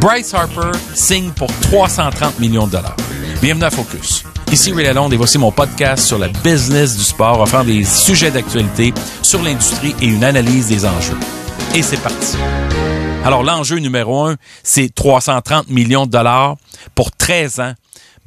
Bryce Harper signe pour 330 millions de dollars. Bienvenue à Focus. Ici Ray Lalonde et voici mon podcast sur la business du sport, offrant des sujets d'actualité sur l'industrie et une analyse des enjeux. Et c'est parti. Alors, l'enjeu numéro 1, c'est 330 millions de dollars pour 13 ans.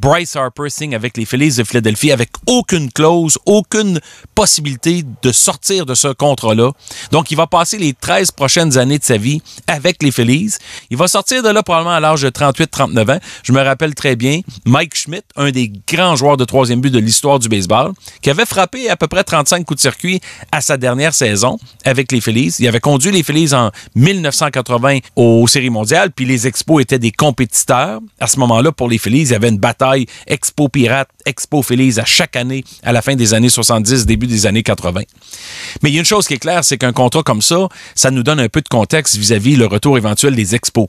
Bryce Harper signe avec les Phillies de Philadelphie avec aucune clause, aucune possibilité de sortir de ce contrat-là. Donc, il va passer les 13 prochaines années de sa vie avec les Phillies. Il va sortir de là probablement à l'âge de 38-39 ans. Je me rappelle très bien Mike Schmidt, un des grands joueurs de troisième but de l'histoire du baseball, qui avait frappé à peu près 35 coups de circuit à sa dernière saison avec les Phillies. Il avait conduit les Phillies en 1980 aux Séries mondiales, puis les Expos étaient des compétiteurs. À ce moment-là, pour les Phillies, il y avait une bataille Expo Pirates, Expo Phillies à chaque année à la fin des années 70, début des années 80. Mais il y a une chose qui est claire, c'est qu'un contrat comme ça, ça nous donne un peu de contexte vis-à-vis le retour éventuel des Expos.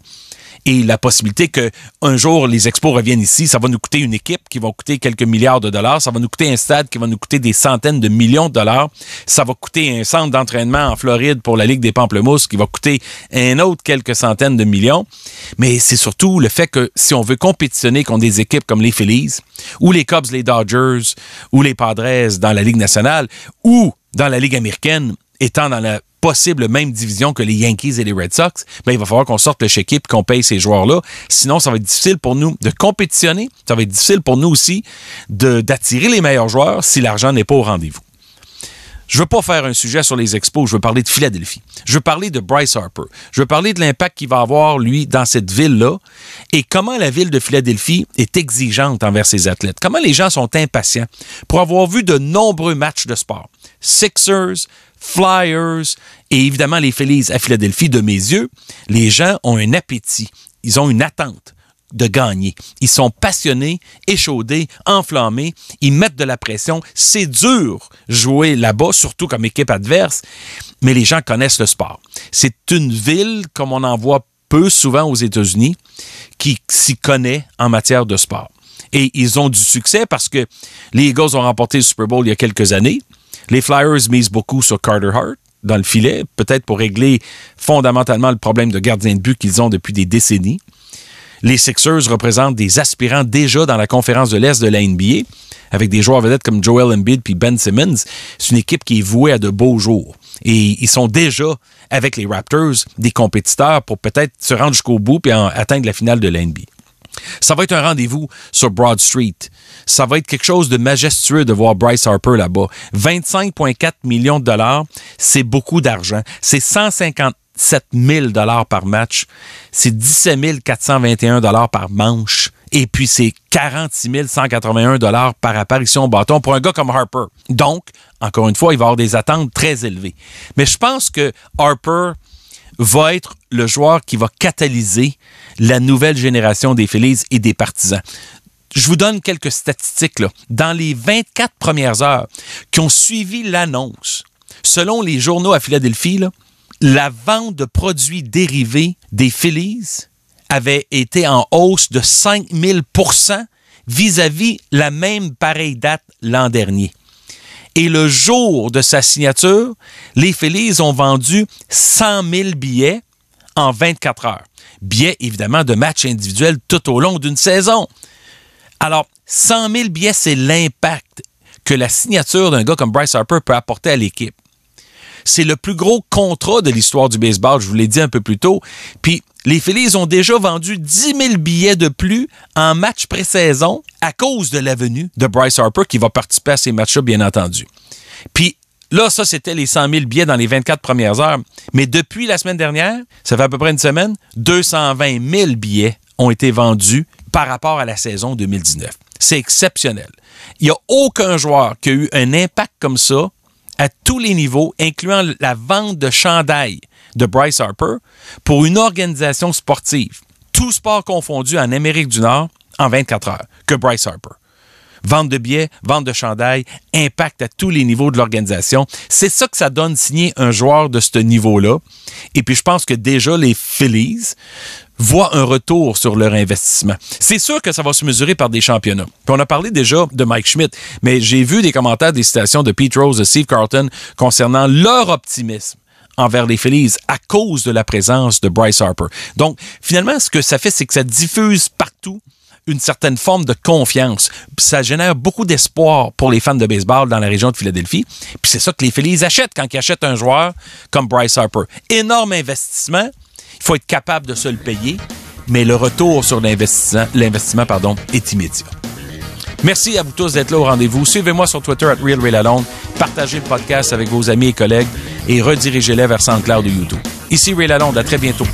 Et la possibilité qu'un jour, les Expos reviennent ici, ça va nous coûter une équipe qui va coûter quelques milliards de dollars, ça va nous coûter un stade qui va nous coûter des centaines de millions de dollars, ça va coûter un centre d'entraînement en Floride pour la Ligue des Pamplemousses qui va coûter un autre quelques centaines de millions. Mais c'est surtout le fait que si on veut compétitionner contre des équipes comme les Phillies, ou les Cubs, les Dodgers, ou les Padres dans la Ligue nationale, ou dans la Ligue américaine, étant dans la possible même division que les Yankees et les Red Sox, ben il va falloir qu'on sorte le chéquier et qu'on paye ces joueurs-là. Sinon, ça va être difficile pour nous de compétitionner. Ça va être difficile pour nous aussi d'attirer les meilleurs joueurs si l'argent n'est pas au rendez-vous. Je veux pas faire un sujet sur les Expos, je veux parler de Philadelphie. Je veux parler de Bryce Harper. Je veux parler de l'impact qu'il va avoir, lui, dans cette ville-là et comment la ville de Philadelphie est exigeante envers ses athlètes. Comment les gens sont impatients pour avoir vu de nombreux matchs de sport. Sixers, Flyers et évidemment les Phillies à Philadelphie, de mes yeux, les gens ont un appétit. Ils ont une attente de gagner. Ils sont passionnés, échaudés, enflammés. Ils mettent de la pression. C'est dur jouer là-bas, surtout comme équipe adverse, mais les gens connaissent le sport. C'est une ville, comme on en voit peu souvent aux États-Unis, qui s'y connaît en matière de sport. Et ils ont du succès parce que les Eagles ont remporté le Super Bowl il y a quelques années. Les Flyers misent beaucoup sur Carter Hart dans le filet, peut-être pour régler fondamentalement le problème de gardien de but qu'ils ont depuis des décennies. Les Sixers représentent des aspirants déjà dans la conférence de l'Est de la NBA, avec des joueurs vedettes comme Joel Embiid puis Ben Simmons. C'est une équipe qui est vouée à de beaux jours. Et ils sont déjà, avec les Raptors, des compétiteurs pour peut-être se rendre jusqu'au bout et atteindre la finale de la NBA. Ça va être un rendez-vous sur Broad Street. Ça va être quelque chose de majestueux de voir Bryce Harper là-bas. 25,4 millions de dollars, c'est beaucoup d'argent. C'est 157 000 dollars par match. C'est 17 421 dollars par manche. Et puis, c'est 46 181 dollars par apparition au bâton pour un gars comme Harper. Donc, encore une fois, il va avoir des attentes très élevées. Mais je pense que Harper va être le joueur qui va catalyser la nouvelle génération des Phillies et des partisans. Je vous donne quelques statistiques, là. Dans les 24 premières heures qui ont suivi l'annonce, selon les journaux à Philadelphie, là, la vente de produits dérivés des Phillies avait été en hausse de 5000 % vis-à-vis la même pareille date l'an dernier. Et le jour de sa signature, les Phillies ont vendu 100 000 billets en 24 heures. Billets, évidemment, de matchs individuels tout au long d'une saison. Alors, 100 000 billets, c'est l'impact que la signature d'un gars comme Bryce Harper peut apporter à l'équipe. C'est le plus gros contrat de l'histoire du baseball, je vous l'ai dit un peu plus tôt. Puis, les Phillies ont déjà vendu 10 000 billets de plus en match pré-saison à cause de la venue de Bryce Harper qui va participer à ces matchs-là, bien entendu. Puis là, ça, c'était les 100 000 billets dans les 24 premières heures. Mais depuis la semaine dernière, ça fait à peu près une semaine, 220 000 billets ont été vendus par rapport à la saison 2019. C'est exceptionnel. Il n'y a aucun joueur qui a eu un impact comme ça à tous les niveaux, incluant la vente de chandail de Bryce Harper pour une organisation sportive, tout sport confondu en Amérique du Nord, en 24 heures, que Bryce Harper. Vente de billets, vente de chandail, impact à tous les niveaux de l'organisation. C'est ça que ça donne signer un joueur de ce niveau-là. Et puis, je pense que déjà, les Phillies voient un retour sur leur investissement. C'est sûr que ça va se mesurer par des championnats. Puis on a parlé déjà de Mike Schmidt, mais j'ai vu des commentaires, des citations de Pete Rose, de Steve Carlton concernant leur optimisme envers les Phillies à cause de la présence de Bryce Harper. Donc, finalement, ce que ça fait, c'est que ça diffuse partout une certaine forme de confiance. Puis ça génère beaucoup d'espoir pour les fans de baseball dans la région de Philadelphie. Puis c'est ça que les Phillies achètent quand ils achètent un joueur comme Bryce Harper. Énorme investissement. Il faut être capable de se le payer, mais le retour sur l'investissement est immédiat. Merci à vous tous d'être là au rendez-vous. Suivez-moi sur Twitter @RealRayLalonde. Partagez le podcast avec vos amis et collègues et redirigez-les vers SoundCloud ou YouTube. Ici Ray Lalonde. À très bientôt.